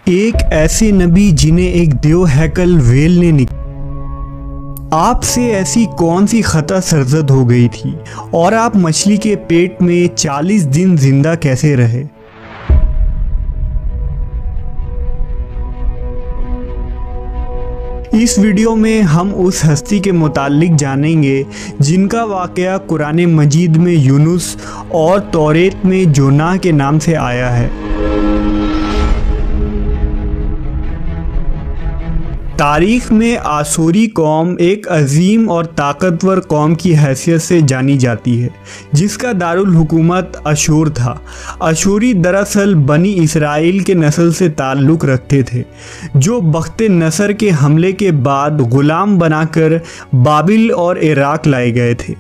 ایک ایسے نبی جنہیں ایک دیو ہیکل ویل نے آپ سے ایسی کون سی خطا سرزد ہو گئی تھی اور آپ مچھلی کے پیٹ میں 40 دن زندہ کیسے رہے؟ اس ویڈیو میں ہم اس ہستی کے متعلق جانیں گے جن کا واقعہ قرآن مجید میں یونس اور توریت میں جوناہ کے نام سے آیا ہے۔ تاریخ میں آشوری قوم ایک عظیم اور طاقتور قوم کی حیثیت سے جانی جاتی ہے جس کا دارالحکومت اشور تھا۔ اشوری دراصل بنی اسرائیل کے نسل سے تعلق رکھتے تھے جو بخت نصر کے حملے کے بعد غلام بنا کر بابل اور عراق لائے گئے تھے۔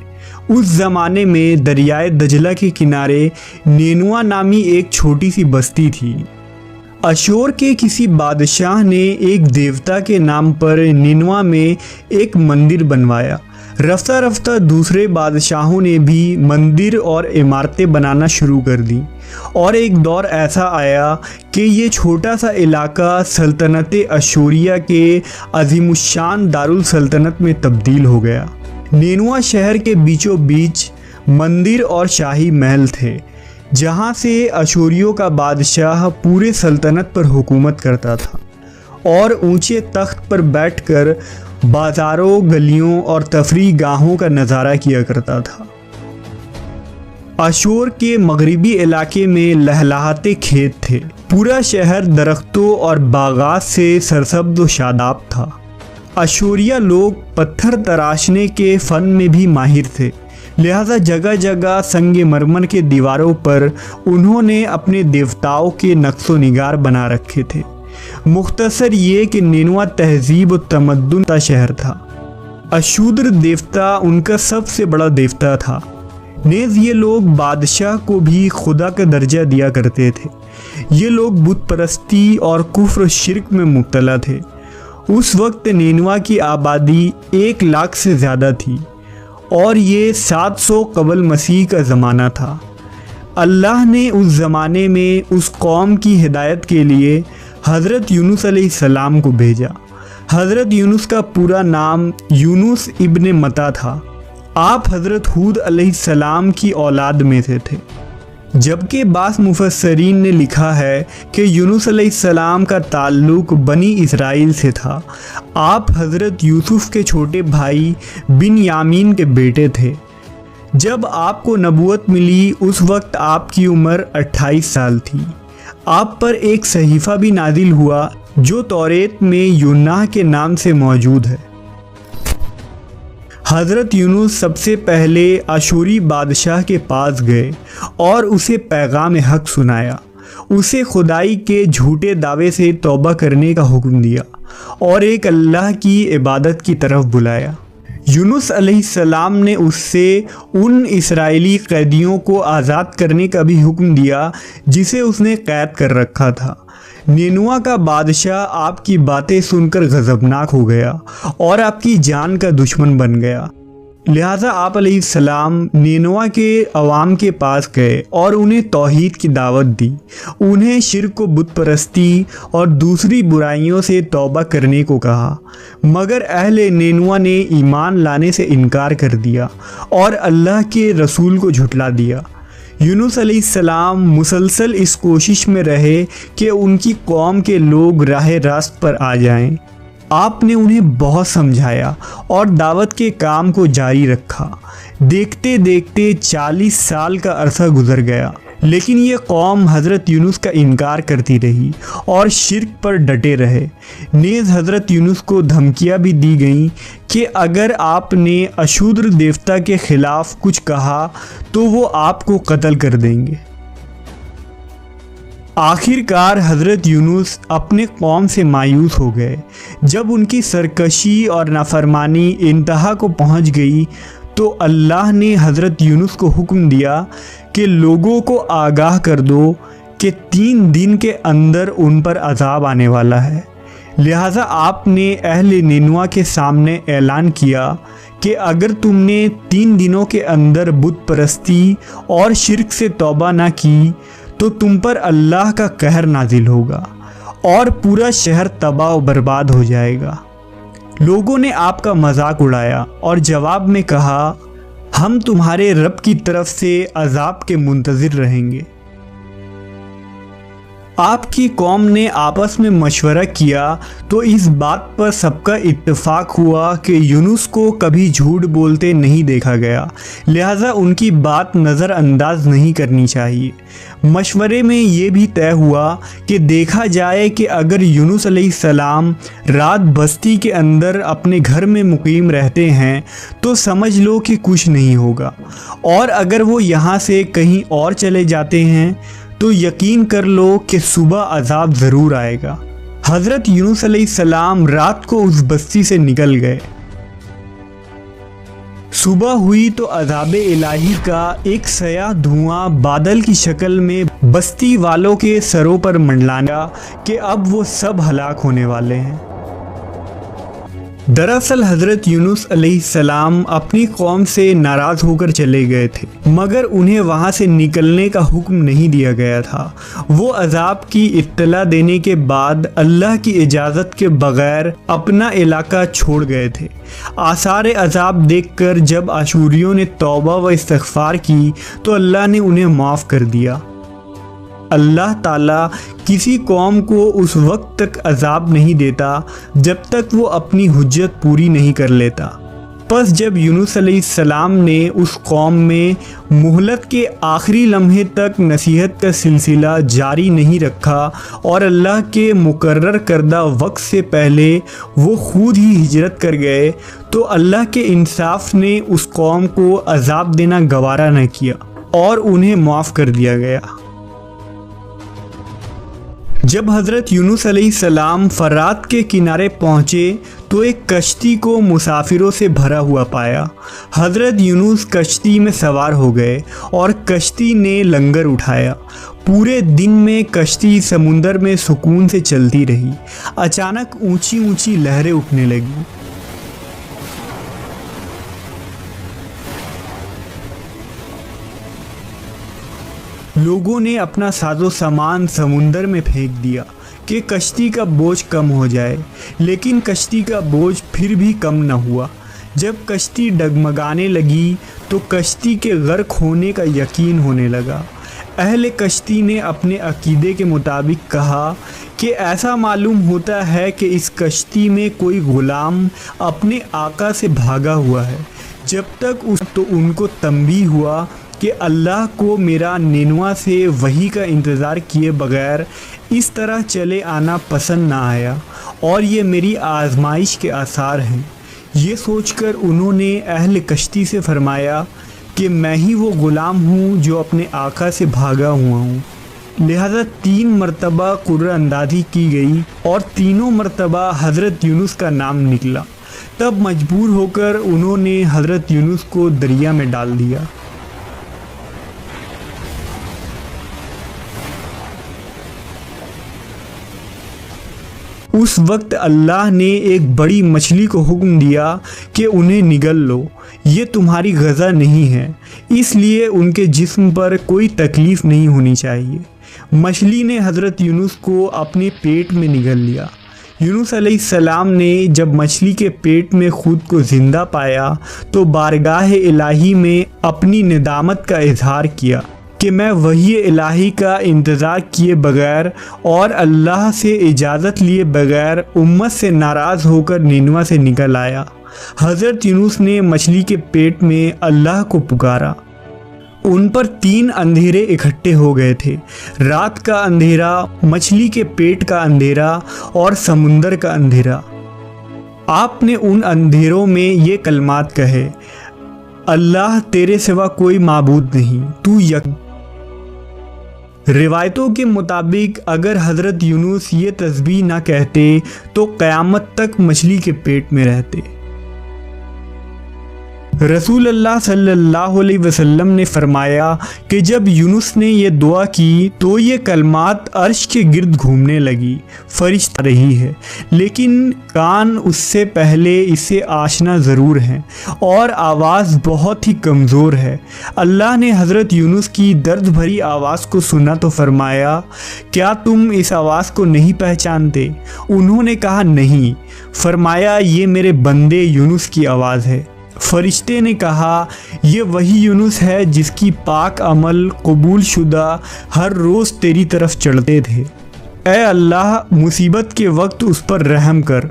اس زمانے میں دریائے دجلہ کے کنارے نینوا نامی ایک چھوٹی سی بستی تھی۔ اشور کے کسی بادشاہ نے ایک دیوتا کے نام پر نینوا میں ایک مندر بنوایا۔ رفتہ رفتہ دوسرے بادشاہوں نے بھی مندر اور عمارتیں بنانا شروع کر دیں اور ایک دور ایسا آیا کہ یہ چھوٹا سا علاقہ سلطنت اشوریہ کے عظیم الشان دارالسلطنت میں تبدیل ہو گیا۔ نینوا شہر کے بیچوں بیچ مندر اور شاہی محل تھے جہاں سے اشوریوں کا بادشاہ پورے سلطنت پر حکومت کرتا تھا اور اونچے تخت پر بیٹھ کر بازاروں، گلیوں اور تفریح گاہوں کا نظارہ کیا کرتا تھا۔ اشور کے مغربی علاقے میں لہلہاتے کھیت تھے۔ پورا شہر درختوں اور باغات سے سرسبز و شاداب تھا۔ اشوریہ لوگ پتھر تراشنے کے فن میں بھی ماہر تھے، لہذا جگہ جگہ سنگ مرمر کے دیواروں پر انہوں نے اپنے دیوتاؤں کے نقش و نگار بنا رکھے تھے۔ مختصر یہ کہ نینوا تہذیب و تمدن کا شہر تھا۔ اشودر دیوتا ان کا سب سے بڑا دیوتا تھا۔ نیز یہ لوگ بادشاہ کو بھی خدا کا درجہ دیا کرتے تھے۔ یہ لوگ بت پرستی اور کفر و شرک میں مبتلا تھے۔ اس وقت نینوا کی آبادی 1 لاکھ سے زیادہ تھی اور یہ 700 قبل مسیح کا زمانہ تھا۔ اللہ نے اس زمانے میں اس قوم کی ہدایت کے لیے حضرت یونس علیہ السلام کو بھیجا۔ حضرت یونس کا پورا نام یونس ابن متا تھا۔ آپ حضرت ہود علیہ السلام کی اولاد میں سے تھے، جبکہ بعض مفسرین نے لکھا ہے کہ یونس علیہ السلام کا تعلق بنی اسرائیل سے تھا۔ آپ حضرت یوسف کے چھوٹے بھائی بن یامین کے بیٹے تھے۔ جب آپ کو نبوت ملی اس وقت آپ کی عمر 28 سال تھی۔ آپ پر ایک صحیفہ بھی نازل ہوا جو توریت میں یوناہ کے نام سے موجود ہے۔ حضرت یونس سب سے پہلے اشوری بادشاہ کے پاس گئے اور اسے پیغام حق سنایا۔ اسے خدائی کے جھوٹے دعوے سے توبہ کرنے کا حکم دیا اور ایک اللہ کی عبادت کی طرف بلایا۔ یونس علیہ السلام نے اس سے ان اسرائیلی قیدیوں کو آزاد کرنے کا بھی حکم دیا جسے اس نے قید کر رکھا تھا۔ نینوا کا بادشاہ آپ کی باتیں سن کر غضبناک ہو گیا اور آپ کی جان کا دشمن بن گیا، لہذا آپ علیہ السلام نینوا کے عوام کے پاس گئے اور انہیں توحید کی دعوت دی، انہیں شرک و بت پرستی اور دوسری برائیوں سے توبہ کرنے کو کہا، مگر اہل نینوا نے ایمان لانے سے انکار کر دیا اور اللہ کے رسول کو جھٹلا دیا۔ یونس علیہ السلام مسلسل اس کوشش میں رہے کہ ان کی قوم کے لوگ راہ راست پر آ جائیں۔ آپ نے انہیں بہت سمجھایا اور دعوت کے کام کو جاری رکھا۔ دیکھتے دیکھتے 40 سال کا عرصہ گزر گیا، لیکن یہ قوم حضرت یونس کا انکار کرتی رہی اور شرک پر ڈٹے رہے۔ نیز حضرت یونس کو دھمکیاں بھی دی گئیں کہ اگر آپ نے اشودر دیوتا کے خلاف کچھ کہا تو وہ آپ کو قتل کر دیں گے۔ آخر کار حضرت یونس اپنے قوم سے مایوس ہو گئے۔ جب ان کی سرکشی اور نافرمانی انتہا کو پہنچ گئی تو اللہ نے حضرت یونس کو حکم دیا کہ لوگوں کو آگاہ کر دو کہ 3 دن کے اندر ان پر عذاب آنے والا ہے۔ لہٰذا آپ نے اہل نینوا کے سامنے اعلان کیا کہ اگر تم نے 3 دنوں کے اندر بت پرستی اور شرک سے توبہ نہ کی تو تم پر اللہ کا قہر نازل ہوگا اور پورا شہر تباہ و برباد ہو جائے گا۔ لوگوں نے آپ کا مذاق اڑایا اور جواب میں کہا، ہم تمہارے رب کی طرف سے عذاب کے منتظر رہیں گے۔ آپ کی قوم نے آپس میں مشورہ کیا تو اس بات پر سب کا اتفاق ہوا کہ یونس کو کبھی جھوٹ بولتے نہیں دیکھا گیا، لہٰذا ان کی بات نظر انداز نہیں کرنی چاہیے۔ مشورے میں یہ بھی طے ہوا کہ دیکھا جائے کہ اگر یونس علیہ السلام رات بستی کے اندر اپنے گھر میں مقیم رہتے ہیں تو سمجھ لو کہ کچھ نہیں ہوگا، اور اگر وہ یہاں سے کہیں اور چلے جاتے ہیں تو یقین کر لو کہ صبح عذاب ضرور آئے گا۔ حضرت یونس علیہ السلام رات کو اس بستی سے نکل گئے۔ صبح ہوئی تو عذاب الہی کا ایک سیاہ دھواں بادل کی شکل میں بستی والوں کے سروں پر منڈلانا کہ اب وہ سب ہلاک ہونے والے ہیں۔ دراصل حضرت یونس علیہ السلام اپنی قوم سے ناراض ہو کر چلے گئے تھے، مگر انہیں وہاں سے نکلنے کا حکم نہیں دیا گیا تھا۔ وہ عذاب کی اطلاع دینے کے بعد اللہ کی اجازت کے بغیر اپنا علاقہ چھوڑ گئے تھے۔ آثار عذاب دیکھ کر جب اشوریوں نے توبہ و استغفار کی تو اللہ نے انہیں معاف کر دیا۔ اللہ تعالیٰ کسی قوم کو اس وقت تک عذاب نہیں دیتا جب تک وہ اپنی حجت پوری نہیں کر لیتا۔ پس جب یونس علیہ السلام نے اس قوم میں مہلت کے آخری لمحے تک نصیحت کا سلسلہ جاری نہیں رکھا اور اللہ کے مقرر کردہ وقت سے پہلے وہ خود ہی ہجرت کر گئے تو اللہ کے انصاف نے اس قوم کو عذاب دینا گوارا نہ کیا اور انہیں معاف کر دیا گیا۔ جب حضرت یونس علیہ السلام فرات کے کنارے پہنچے تو ایک کشتی کو مسافروں سے بھرا ہوا پایا۔ حضرت یونس کشتی میں سوار ہو گئے اور کشتی نے لنگر اٹھایا۔ پورے دن میں کشتی سمندر میں سکون سے چلتی رہی۔ اچانک اونچی اونچی لہریں اٹھنے لگیں۔ لوگوں نے اپنا ساز و سامان سمندر میں پھینک دیا کہ کشتی کا بوجھ کم ہو جائے، لیکن کشتی کا بوجھ پھر بھی کم نہ ہوا۔ جب کشتی ڈگمگانے لگی تو کشتی کے غرق ہونے کا یقین ہونے لگا۔ اہل کشتی نے اپنے عقیدے کے مطابق کہا کہ ایسا معلوم ہوتا ہے کہ اس کشتی میں کوئی غلام اپنے آقا سے بھاگا ہوا ہے۔ جب تک تو ان کو تنبیہ ہوا کہ اللہ کو میرا نینوا سے وحی کا انتظار کیے بغیر اس طرح چلے آنا پسند نہ آیا اور یہ میری آزمائش کے آثار ہیں۔ یہ سوچ کر انہوں نے اہل کشتی سے فرمایا کہ میں ہی وہ غلام ہوں جو اپنے آقا سے بھاگا ہوا ہوں۔ لہذا 3 مرتبہ قرعہ اندازی کی گئی اور تینوں مرتبہ حضرت یونس کا نام نکلا۔ تب مجبور ہو کر انہوں نے حضرت یونس کو دریا میں ڈال دیا۔ اس وقت اللہ نے ایک بڑی مچھلی کو حکم دیا کہ انہیں نگل لو، یہ تمہاری غذا نہیں ہے، اس لیے ان کے جسم پر کوئی تکلیف نہیں ہونی چاہیے۔ مچھلی نے حضرت یونس کو اپنے پیٹ میں نگل لیا۔ یونس علیہ السلام نے جب مچھلی کے پیٹ میں خود کو زندہ پایا تو بارگاہ الہی میں اپنی ندامت کا اظہار کیا کہ میں وحی الہی کا انتظار کیے بغیر اور اللہ سے اجازت لیے بغیر امت سے ناراض ہو کر نینوا سے نکل آیا۔ حضرت یونس نے مچھلی کے پیٹ میں اللہ کو پکارا۔ ان پر 3 اندھیرے اکٹھے ہو گئے تھے، رات کا اندھیرا، مچھلی کے پیٹ کا اندھیرا اور سمندر کا اندھیرا۔ آپ نے ان اندھیروں میں یہ کلمات کہے، اللہ تیرے سوا کوئی معبود نہیں، تو یک۔ روایتوں کے مطابق اگر حضرت یونس یہ تسبیح نہ کہتے تو قیامت تک مچھلی کے پیٹ میں رہتے۔ رسول اللہ صلی اللہ علیہ وسلم نے فرمایا کہ جب یونس نے یہ دعا کی تو یہ کلمات عرش کے گرد گھومنے لگی، فرشتہ رہی ہے، لیکن کان اس سے پہلے اسے آشنا ضرور ہیں اور آواز بہت ہی کمزور ہے۔ اللہ نے حضرت یونس کی درد بھری آواز کو سنا تو فرمایا، کیا تم اس آواز کو نہیں پہچانتے؟ انہوں نے کہا نہیں۔ فرمایا، یہ میرے بندے یونس کی آواز ہے۔ فرشتے نے کہا، یہ وہی یونس ہے جس کی پاک عمل قبول شدہ ہر روز تیری طرف چڑھتے تھے۔ اے اللہ، مصیبت کے وقت اس پر رحم کر۔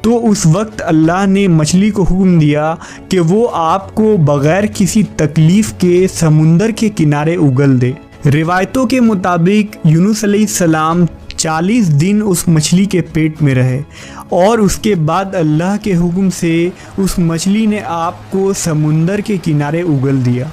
تو اس وقت اللہ نے مچھلی کو حکم دیا کہ وہ آپ کو بغیر کسی تکلیف کے سمندر کے کنارے اگل دے۔ روایتوں کے مطابق یونس علیہ السلام 40 دن اس مچھلی کے پیٹ میں رہے اور اس کے بعد اللہ کے حکم سے اس مچھلی نے آپ کو سمندر کے کنارے اگل دیا۔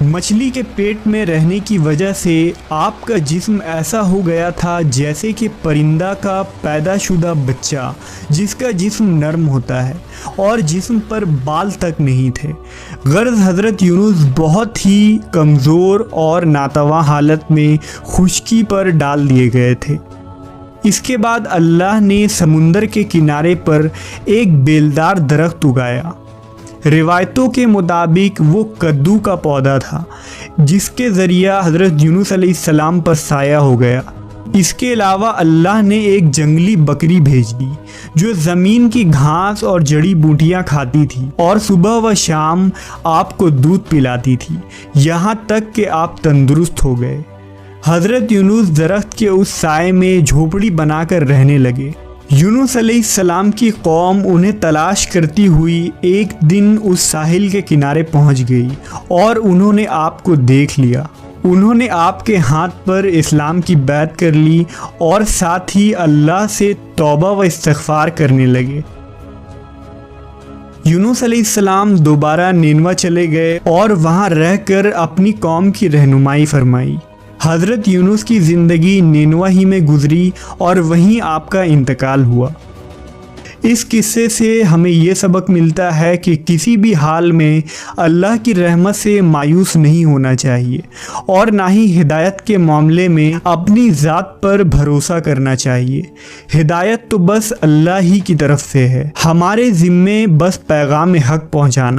مچھلی کے پیٹ میں رہنے کی وجہ سے آپ کا جسم ایسا ہو گیا تھا جیسے کہ پرندہ کا پیدا شدہ بچہ جس کا جسم نرم ہوتا ہے اور جسم پر بال تک نہیں تھے۔ غرض حضرت یونس بہت ہی کمزور اور ناتواں حالت میں خشکی پر ڈال دیے گئے تھے۔ اس کے بعد اللہ نے سمندر کے کنارے پر ایک بیلدار درخت اگایا۔ روایتوں کے مطابق وہ کدو کا پودا تھا جس کے ذریعہ حضرت یونس علیہ السلام پر سایہ ہو گیا۔ اس کے علاوہ اللہ نے ایک جنگلی بکری بھیج دی جو زمین کی گھاس اور جڑی بوٹیاں کھاتی تھی اور صبح و شام آپ کو دودھ پلاتی تھی، یہاں تک کہ آپ تندرست ہو گئے۔ حضرت یونس درخت کے اس سائے میں جھوپڑی بنا کر رہنے لگے۔ یونس علیہ السلام کی قوم انہیں تلاش کرتی ہوئی ایک دن اس ساحل کے کنارے پہنچ گئی اور انہوں نے آپ کو دیکھ لیا۔ انہوں نے آپ کے ہاتھ پر اسلام کی بیعت کر لی اور ساتھ ہی اللہ سے توبہ و استغفار کرنے لگے۔ یونس علیہ السلام دوبارہ نینوا چلے گئے اور وہاں رہ کر اپنی قوم کی رہنمائی فرمائی۔ حضرت یونس کی زندگی نینوا ہی میں گزری اور وہیں آپ کا انتقال ہوا۔ اس قصے سے ہمیں یہ سبق ملتا ہے کہ کسی بھی حال میں اللہ کی رحمت سے مایوس نہیں ہونا چاہیے اور نہ ہی ہدایت کے معاملے میں اپنی ذات پر بھروسہ کرنا چاہیے۔ ہدایت تو بس اللہ ہی کی طرف سے ہے، ہمارے ذمے بس پیغام حق پہنچانا۔